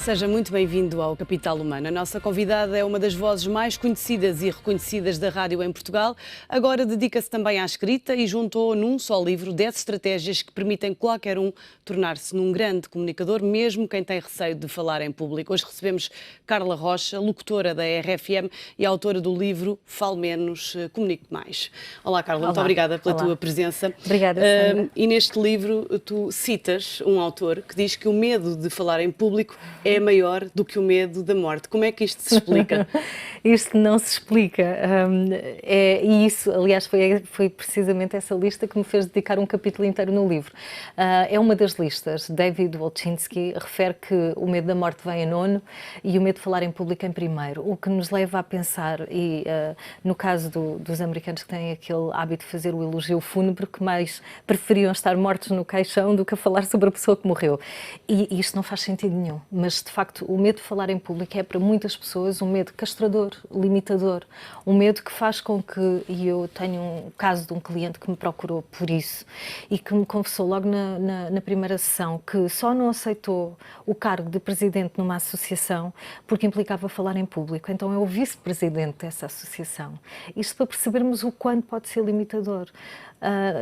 Seja muito bem-vindo ao Capital Humano. A nossa convidada é uma das vozes mais conhecidas e reconhecidas da rádio em Portugal. Agora dedica-se também à escrita e juntou num só livro 10 estratégias que permitem qualquer um tornar-se num grande comunicador, mesmo quem tem receio de falar em público. Hoje recebemos Carla Rocha, locutora da RFM e autora do livro Fale Menos, Comunique Mais. Olá, Carla, muito obrigada pela tua presença. Obrigada, Sandra. E neste livro tu citas um autor que diz que o medo de falar em público é maior do que o medo da morte. Como é que isto se explica? Isto não se explica. E isso, aliás, foi precisamente essa lista que me fez dedicar um capítulo inteiro no livro. É uma das listas. David Wolchinski refere que o medo da morte vem em nono e o medo de falar em público em primeiro. O que nos leva a pensar, e no caso dos americanos que têm aquele hábito de fazer o elogio fúnebre, que mais preferiam estar mortos no caixão do que a falar sobre a pessoa que morreu. E isto não faz sentido nenhum. Mas, de facto, o medo de falar em público é para muitas pessoas um medo castrador, limitador, um medo que faz com que, e eu tenho um caso de um cliente que me procurou por isso e que me confessou logo na primeira sessão que só não aceitou o cargo de presidente numa associação porque implicava falar em público. Então é o vice-presidente dessa associação. Isto para percebermos o quanto pode ser limitador.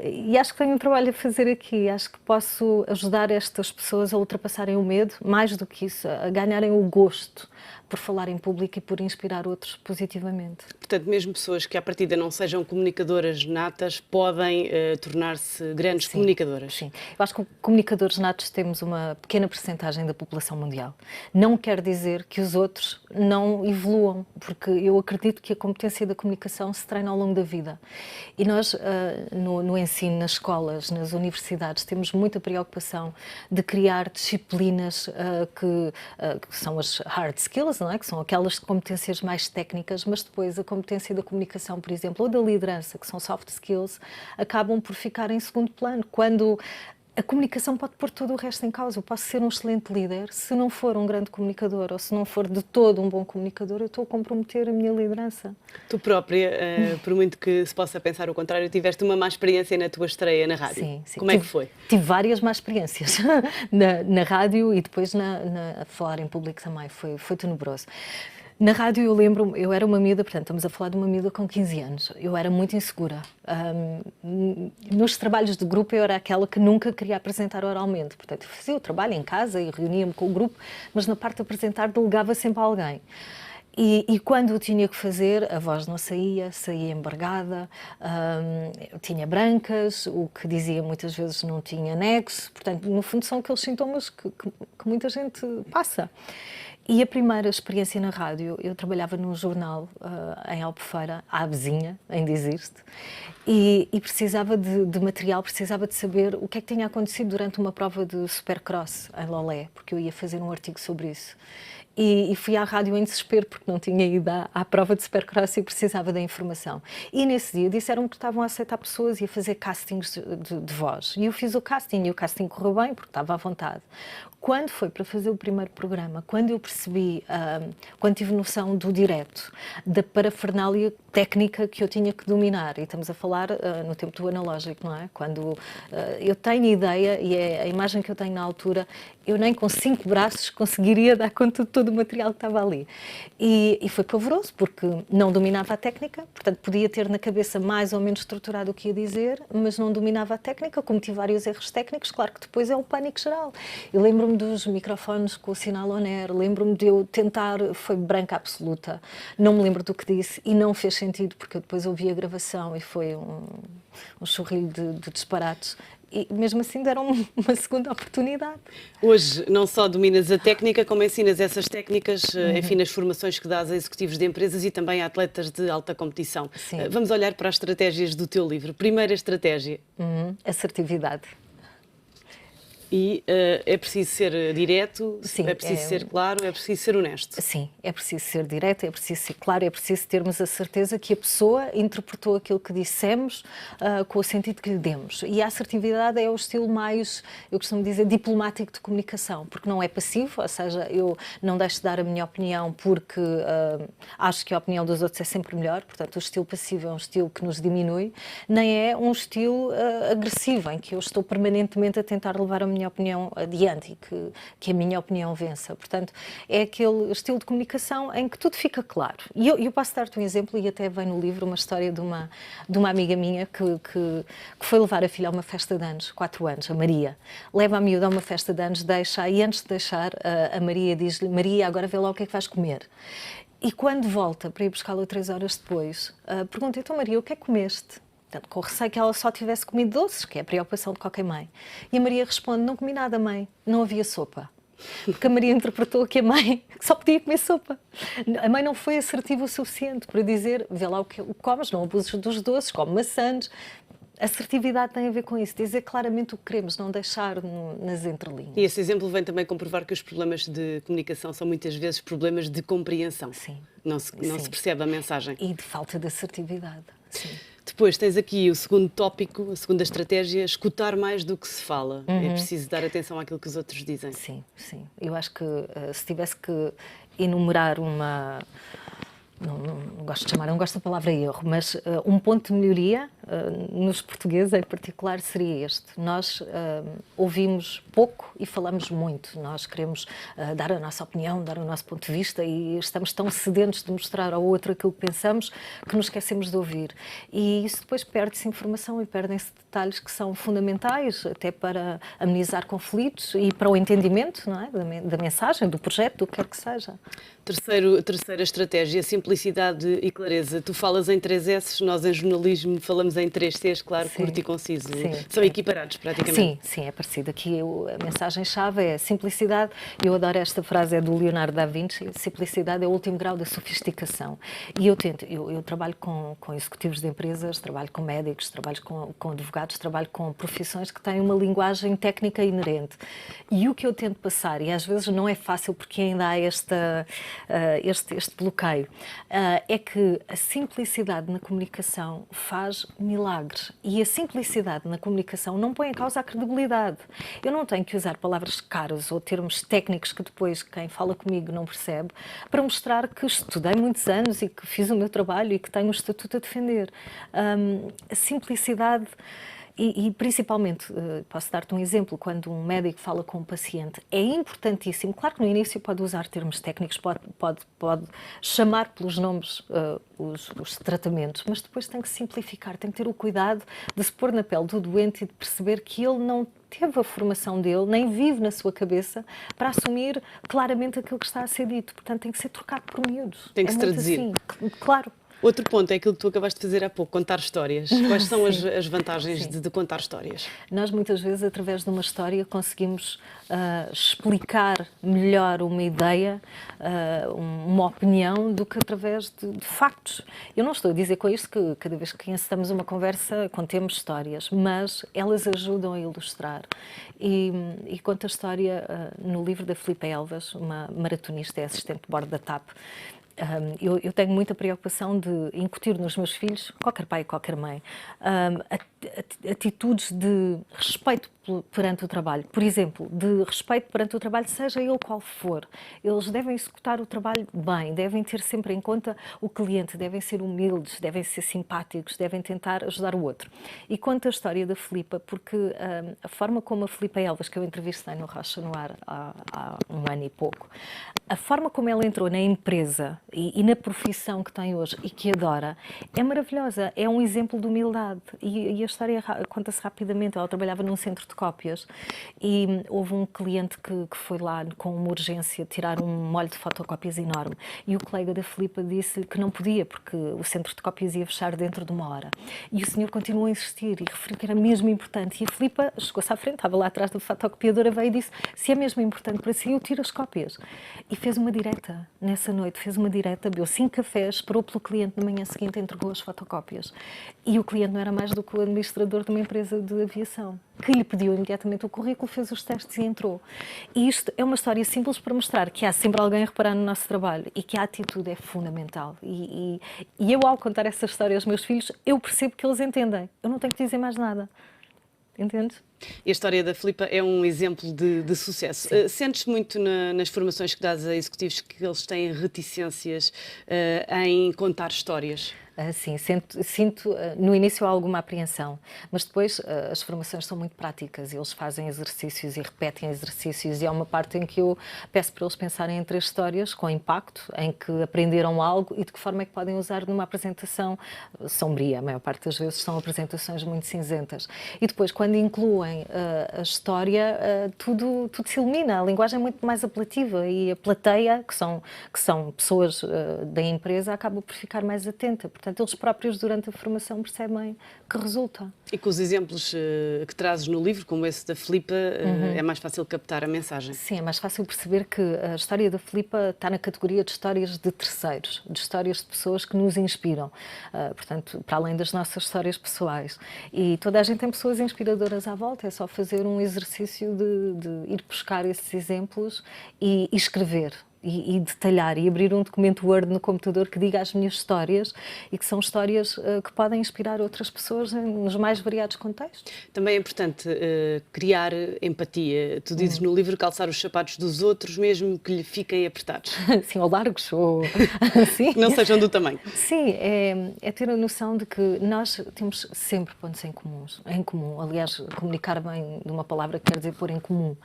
E acho que tenho um trabalho a fazer aqui. Acho que posso ajudar estas pessoas a ultrapassarem o medo, mais do que isso, a ganharem o gosto por falar em público e por inspirar outros positivamente. Portanto, mesmo pessoas que à partida não sejam comunicadoras natas podem tornar-se grandes comunicadoras. Sim, eu acho que comunicadores natos temos uma pequena percentagem da população mundial. Não quer dizer que os outros não evoluam, porque eu acredito que a competência da comunicação se treina ao longo da vida. E nós, no ensino, nas escolas, nas universidades, temos muita preocupação de criar disciplinas que são as hard skills, não é? Que são aquelas competências mais técnicas, mas depois a competência da comunicação, por exemplo, ou da liderança, que são soft skills, acabam por ficar em segundo plano. Quando a comunicação pode pôr todo o resto em causa. Eu posso ser um excelente líder, se não for um grande comunicador ou se não for de todo um bom comunicador, eu estou a comprometer a minha liderança. Tu própria, por muito que se possa pensar o contrário, tiveste uma má experiência na tua estreia na rádio. Sim. Como é que foi? Tive várias más experiências na rádio e depois a falar em público também. Foi tenebroso. Na rádio eu lembro, eu era uma miúda, portanto estamos a falar de uma miúda com 15 anos, eu era muito insegura. Nos trabalhos de grupo eu era aquela que nunca queria apresentar oralmente, portanto eu fazia o trabalho em casa e reunia-me com o grupo, mas na parte de apresentar delegava sempre a alguém. E quando o tinha que fazer, a voz não saía embargada, eu tinha brancas, o que dizia muitas vezes não tinha nexo, portanto no fundo são aqueles sintomas que muita gente passa. E a primeira experiência na rádio, eu trabalhava num jornal em Albufeira, à vizinha, ainda existe, e precisava de material, precisava de saber o que é que tinha acontecido durante uma prova de Supercross em Lolé, porque eu ia fazer um artigo sobre isso. E fui à rádio em desespero porque não tinha ido à prova de Supercross e precisava da informação. E nesse dia disseram que estavam a aceitar pessoas e a fazer castings de voz. E eu fiz o casting e o casting correu bem porque estava à vontade. Quando foi para fazer o primeiro programa, quando eu percebi, quando tive noção do direto, da parafernália técnica que eu tinha que dominar, e estamos a falar no tempo do analógico, não é? Quando eu tenho ideia, e é a imagem que eu tenho na altura, eu nem com 5 braços conseguiria dar conta de todo o material que estava ali. E foi pavoroso, porque não dominava a técnica, portanto podia ter na cabeça mais ou menos estruturado o que ia dizer, mas não dominava a técnica, cometi vários erros técnicos, claro que depois é o pânico geral. Eu lembro-me dos microfones com o sinal on-air, lembro-me de eu tentar, foi branca absoluta, não me lembro do que disse e não fez sentido, porque eu depois ouvi a gravação e foi um chorrilho de disparates. E mesmo assim deram uma segunda oportunidade. Hoje não só dominas a técnica, como ensinas essas técnicas, enfim, nas formações que dás a executivos de empresas e também a atletas de alta competição. Sim. Vamos olhar para as estratégias do teu livro. Primeira estratégia. Assertividade. E é preciso ser direto, Sim, é preciso ser claro, é preciso ser honesto. Sim, é preciso ser direto, é preciso ser claro, é preciso termos a certeza que a pessoa interpretou aquilo que dissemos com o sentido que lhe demos. E a assertividade é o estilo mais, eu costumo dizer, diplomático de comunicação, porque não é passivo, ou seja, eu não deixo de dar a minha opinião porque acho que a opinião dos outros é sempre melhor, portanto o estilo passivo é um estilo que nos diminui, nem é um estilo agressivo, em que eu estou permanentemente a tentar levar a minha minha opinião adiante e que a minha opinião vença. Portanto, é aquele estilo de comunicação em que tudo fica claro. E eu posso dar-te um exemplo, e até vem no livro uma história de uma amiga minha que foi levar a filha a uma festa de anos, 4 anos, a Maria. Leva a miúda a uma festa de anos, deixa, e antes de deixar, a Maria diz-lhe: Maria, agora vê lá o que é que vais comer. E quando volta para ir buscá-la 3 horas depois, pergunta: então Maria, o que é que comeste? Portanto, com o receio que ela só tivesse comido doces, que é a preocupação de qualquer mãe. E a Maria responde: não comi nada, mãe, não havia sopa. Porque a Maria interpretou que a mãe só podia comer sopa. A mãe não foi assertiva o suficiente para dizer: vê lá o que comes, não abuses dos doces, come maçãs. Assertividade tem a ver com isso, dizer claramente o que queremos, não deixar nas entrelinhas. E esse exemplo vem também comprovar que os problemas de comunicação são muitas vezes problemas de compreensão. Sim. Não se percebe a mensagem. E de falta de assertividade. Sim. Depois tens aqui o segundo tópico, a segunda estratégia: escutar mais do que se fala. É preciso dar atenção àquilo que os outros dizem. Sim, sim. Eu acho que se tivesse que enumerar uma... Não gosto de chamar, não gosto da palavra erro, mas um ponto de melhoria nos portugueses em particular seria este. Nós ouvimos pouco e falamos muito. Nós queremos dar a nossa opinião, dar o nosso ponto de vista, e estamos tão sedentos de mostrar ao outro aquilo que pensamos que nos esquecemos de ouvir. E isso depois perde-se informação e perdem-se detalhes que são fundamentais até para amenizar conflitos e para o entendimento, não é? da mensagem, do projeto, do que quer que seja. Terceira estratégia: simplicidade e clareza. Tu falas em 3 S's, nós em jornalismo falamos em 3 C's, claro, Sim. curto e conciso. Sim. São equiparados praticamente. Sim, é parecido. Aqui a mensagem-chave é simplicidade. Eu adoro esta frase, é do Leonardo da Vinci: simplicidade é o último grau da sofisticação. E eu trabalho com executivos de empresas, trabalho com médicos, trabalho com advogados, trabalho com profissões que têm uma linguagem técnica inerente. E o que eu tento passar, e às vezes não é fácil porque ainda há este bloqueio, é que a simplicidade na comunicação faz milagres. E a simplicidade na comunicação não põe em causa a credibilidade. Eu não tenho que usar palavras caras ou termos técnicos que depois quem fala comigo não percebe, para mostrar que estudei muitos anos e que fiz o meu trabalho e que tenho um estatuto a defender. A simplicidade... E principalmente, posso dar-te um exemplo, quando um médico fala com um paciente, é importantíssimo, claro que no início pode usar termos técnicos, pode chamar pelos nomes os tratamentos, mas depois tem que simplificar, tem que ter o cuidado de se pôr na pele do doente e de perceber que ele não teve a formação dele, nem vive na sua cabeça para assumir claramente aquilo que está a ser dito. Portanto, tem que ser trocado por miúdos. Tem que se traduzir. Assim, claro. Outro ponto é aquilo que tu acabaste de fazer há pouco: contar histórias. Quais são as vantagens de contar histórias? Nós muitas vezes, através de uma história, conseguimos explicar melhor uma ideia, uma opinião, do que através de factos. Eu não estou a dizer com isto que cada vez que encetamos uma conversa contemos histórias, mas elas ajudam a ilustrar. E conto a história no livro da Filipa Elvas, uma maratonista, é assistente de bordo da TAP. Eu tenho muita preocupação de incutir nos meus filhos, qualquer pai e qualquer mãe, atitudes de respeito perante o trabalho. Por exemplo, de respeito perante o trabalho, seja ele qual for. Eles devem executar o trabalho bem, devem ter sempre em conta o cliente, devem ser humildes, devem ser simpáticos, devem tentar ajudar o outro. E conto a história da Filipa, porque a forma como a Filipa Elvas, que eu entrevistei no Rocha no Ar há um ano e pouco, a forma como ela entrou na empresa e na profissão que tem hoje e que adora, é maravilhosa, é um exemplo de humildade. E a história conta-se rapidamente. Ela trabalhava num centro de cópias e houve um cliente que foi lá com uma urgência tirar um molho de fotocópias enorme, e o colega da Filipa disse que não podia porque o centro de cópias ia fechar dentro de 1 hora. E o senhor continuou a insistir e referiu que era mesmo importante, e a Filipa chegou-se à frente, estava lá atrás da fotocopiadora, veio e disse: se é mesmo importante para si, eu tiro as cópias. E fez uma direta, nessa noite fez uma direta, bebeu 5 cafés, esperou pelo cliente, na manhã seguinte entregou as fotocópias. E o cliente não era mais do que o administrador de uma empresa de aviação, que lhe pediu imediatamente o currículo, fez os testes e entrou. E isto é uma história simples para mostrar que há sempre alguém a reparar no nosso trabalho e que a atitude é fundamental. E eu, ao contar essa história aos meus filhos, eu percebo que eles entendem. Eu não tenho que dizer mais nada. Entendes? E a história da Filipa é um exemplo de sucesso. Sentes muito nas formações que dás a executivos que eles têm reticências em contar histórias? Sim, sinto no início alguma apreensão, mas depois as formações são muito práticas, eles fazem exercícios e repetem exercícios, e há uma parte em que eu peço para eles pensarem em 3 histórias com impacto, em que aprenderam algo e de que forma é que podem usar numa apresentação sombria. A maior parte das vezes são apresentações muito cinzentas. E depois, quando incluem a história, tudo se ilumina, a linguagem é muito mais apelativa e a plateia, que são pessoas da empresa, acaba por ficar mais atenta. Portanto, eles próprios, durante a formação, percebem que resulta. E com os exemplos que trazes no livro, como esse da Filipa, é mais fácil captar a mensagem? Sim, é mais fácil perceber que a história da Filipa está na categoria de histórias de terceiros, de histórias de pessoas que nos inspiram, portanto, para além das nossas histórias pessoais. E toda a gente tem pessoas inspiradoras à volta, é só fazer um exercício de ir buscar esses exemplos e escrever. E detalhar e abrir um documento Word no computador que diga as minhas histórias e que são histórias que podem inspirar outras pessoas nos mais variados contextos. Também é importante criar empatia. Tu dizes no livro calçar os sapatos dos outros, mesmo que lhe fiquem apertados. Sim, ou largos, ou assim. Não sejam do tamanho. Sim, é ter a noção de que nós temos sempre pontos em comum. Aliás, comunicar bem de uma palavra quer dizer pôr em comum.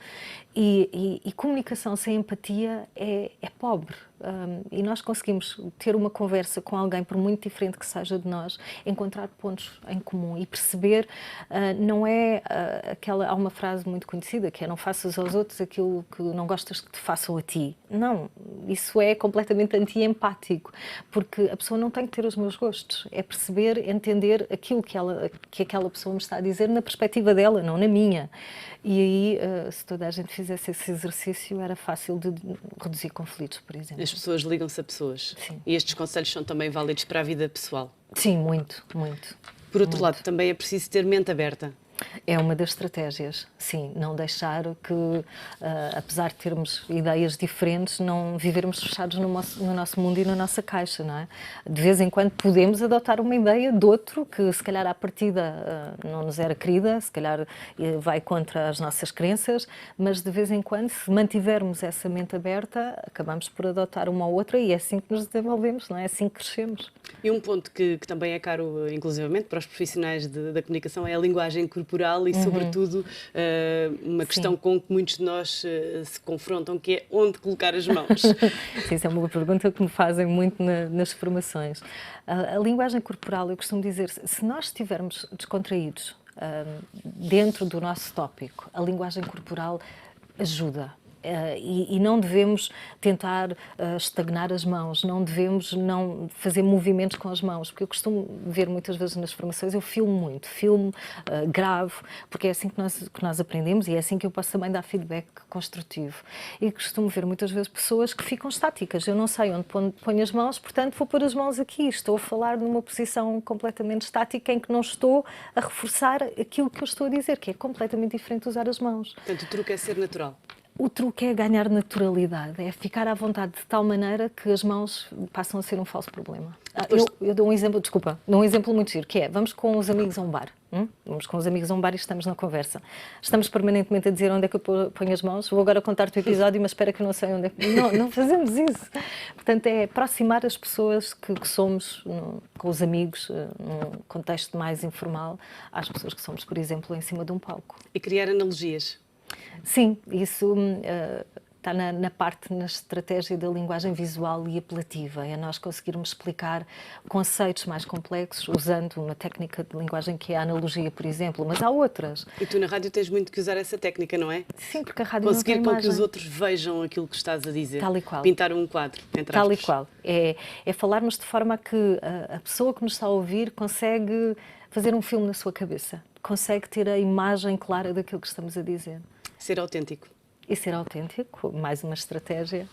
E comunicação sem empatia é pobre. E nós conseguimos ter uma conversa com alguém, por muito diferente que seja de nós, encontrar pontos em comum e perceber, não é há uma frase muito conhecida que é: não faças aos outros aquilo que não gostas que te façam a ti. Não, isso é completamente anti-empático, porque a pessoa não tem que ter os meus gostos, é perceber, entender aquilo que aquela pessoa me está a dizer na perspectiva dela, não na minha. E aí, se toda a gente fizesse esse exercício, era fácil de reduzir conflitos, por exemplo. As pessoas ligam-se a pessoas. Sim. E estes conselhos são também válidos para a vida pessoal. Sim, muito, muito. Por outro lado, também é preciso ter mente aberta. É uma das estratégias, sim, não deixar que, apesar de termos ideias diferentes, não vivermos fechados no nosso mundo e na nossa caixa, não é? De vez em quando podemos adotar uma ideia de outro que, se calhar, à partida não nos era querida, se calhar vai contra as nossas crenças, mas de vez em quando, se mantivermos essa mente aberta, acabamos por adotar uma ou outra e é assim que nos desenvolvemos, não é? É assim que crescemos. E um ponto que também é caro, inclusivamente, para os profissionais da comunicação é a linguagem corporal e, sobretudo, uma questão com que muitos de nós se confrontam, que é onde colocar as mãos. Sim, isso é uma pergunta que me fazem muito nas formações. A linguagem corporal, eu costumo dizer, se nós estivermos descontraídos dentro do nosso tópico, a linguagem corporal ajuda. E não devemos tentar estagnar as mãos, não devemos não fazer movimentos com as mãos, porque eu costumo ver muitas vezes nas formações, eu filmo, gravo, porque é assim que nós aprendemos e é assim que eu posso também dar feedback construtivo. E costumo ver muitas vezes pessoas que ficam estáticas, eu não sei onde ponho as mãos, portanto vou pôr as mãos aqui, estou a falar numa posição completamente estática em que não estou a reforçar aquilo que eu estou a dizer, que é completamente diferente de usar as mãos. Portanto, o truque é ser natural. O truque é ganhar naturalidade, é ficar à vontade de tal maneira que as mãos passam a ser um falso problema. Eu dou um exemplo muito giro, que é, vamos com os amigos a um bar. Vamos com os amigos a um bar e estamos na conversa. Estamos permanentemente a dizer onde é que eu ponho as mãos. Vou agora contar-te o episódio, mas espera que eu não sei onde é que... Não fazemos isso. Portanto, é aproximar as pessoas que somos, com os amigos, num contexto mais informal, às pessoas que somos, por exemplo, em cima de um palco. E criar analogias. Sim, isso está na estratégia da linguagem visual e apelativa, é nós conseguirmos explicar conceitos mais complexos usando uma técnica de linguagem que é a analogia, por exemplo, mas há outras. E tu na rádio tens muito que usar essa técnica, não é? Sim, porque a rádio conseguir não tem com que os outros vejam aquilo que estás a dizer. Tal e qual. Pintar um quadro, entre Tal aspas. e qual. É falarmos de forma a que a pessoa que nos está a ouvir consegue fazer um filme na sua cabeça, consegue ter a imagem clara daquilo que estamos a dizer. Ser autêntico. E ser autêntico, mais uma estratégia.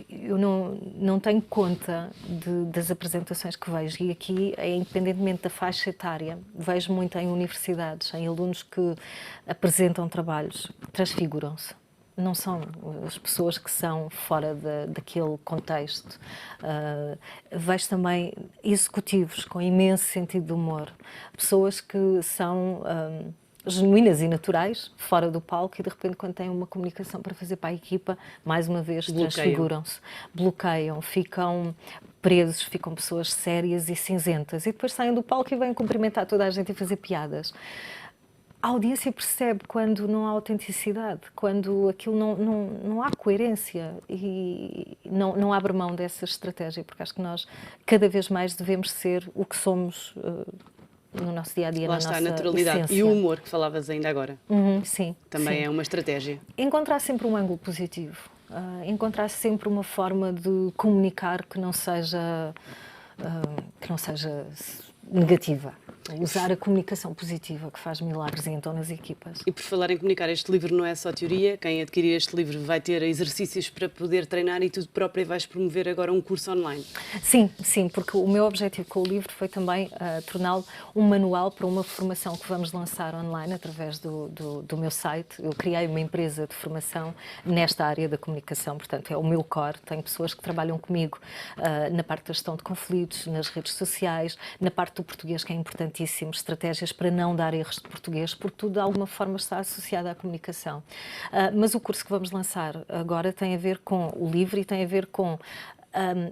Eu não tenho conta das apresentações que vejo e aqui, independentemente da faixa etária, vejo muito em universidades, em alunos que apresentam trabalhos, transfiguram-se. Não são as pessoas que são fora daquele contexto. Vejo também executivos com imenso sentido de humor, pessoas que são genuínas e naturais, fora do palco, e de repente quando têm uma comunicação para fazer para a equipa, mais uma vez transfiguram-se, bloqueiam, ficam presos, ficam pessoas sérias e cinzentas, e depois saem do palco e vêm cumprimentar toda a gente e fazer piadas. A audiência percebe quando não há autenticidade, quando aquilo não há coerência, e não abre mão dessa estratégia, porque acho que nós cada vez mais devemos ser o que somos no nosso dia-a-dia, na nossa essência. Lá está a naturalidade. E o humor, que falavas ainda agora. Sim. Também sim. é uma estratégia. Encontrar sempre um ângulo positivo, encontrar sempre uma forma de comunicar que não seja negativa. Usar a comunicação positiva, que faz milagres então nas equipas. E por falar em comunicar, este livro não é só teoria. Quem adquirir este livro vai ter exercícios para poder treinar, e tu própria vais promover agora um curso online. Sim, porque o meu objetivo com o livro foi também torná-lo um manual para uma formação que vamos lançar online através do meu site. Eu criei uma empresa de formação nesta área da comunicação, portanto é o meu core. Tenho pessoas que trabalham comigo na parte da gestão de conflitos, nas redes sociais, na parte do português, que é importantíssimo, estratégias para não dar erros de português, porque tudo de alguma forma está associado à comunicação. Mas o curso que vamos lançar agora tem a ver com o livro e tem a ver com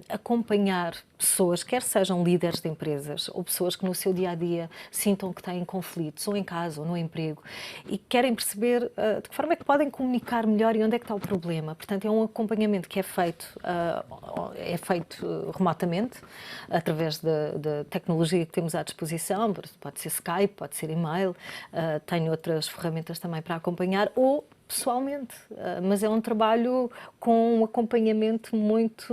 acompanhar pessoas, quer sejam líderes de empresas ou pessoas que no seu dia-a-dia sintam que têm conflitos, ou em casa ou no emprego, e querem perceber de que forma é que podem comunicar melhor e onde é que está o problema. Portanto, é um acompanhamento que é feito remotamente, através da tecnologia que temos à disposição. Pode ser Skype, pode ser e-mail, tenho outras ferramentas também para acompanhar, ou pessoalmente, mas é um trabalho com um acompanhamento muito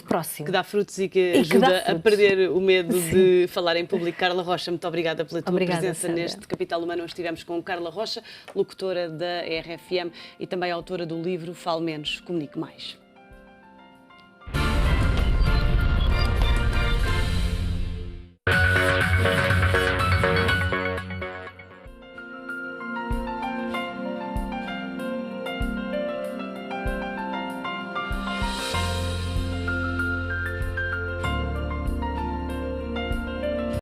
próximo. Que dá frutos e que ajuda a perder o medo de falar em público. Carla Rocha, muito obrigada pela tua presença neste Capital Humano. Hoje estivemos com Carla Rocha, locutora da RFM e também autora do livro Fale Menos, Comunique Mais.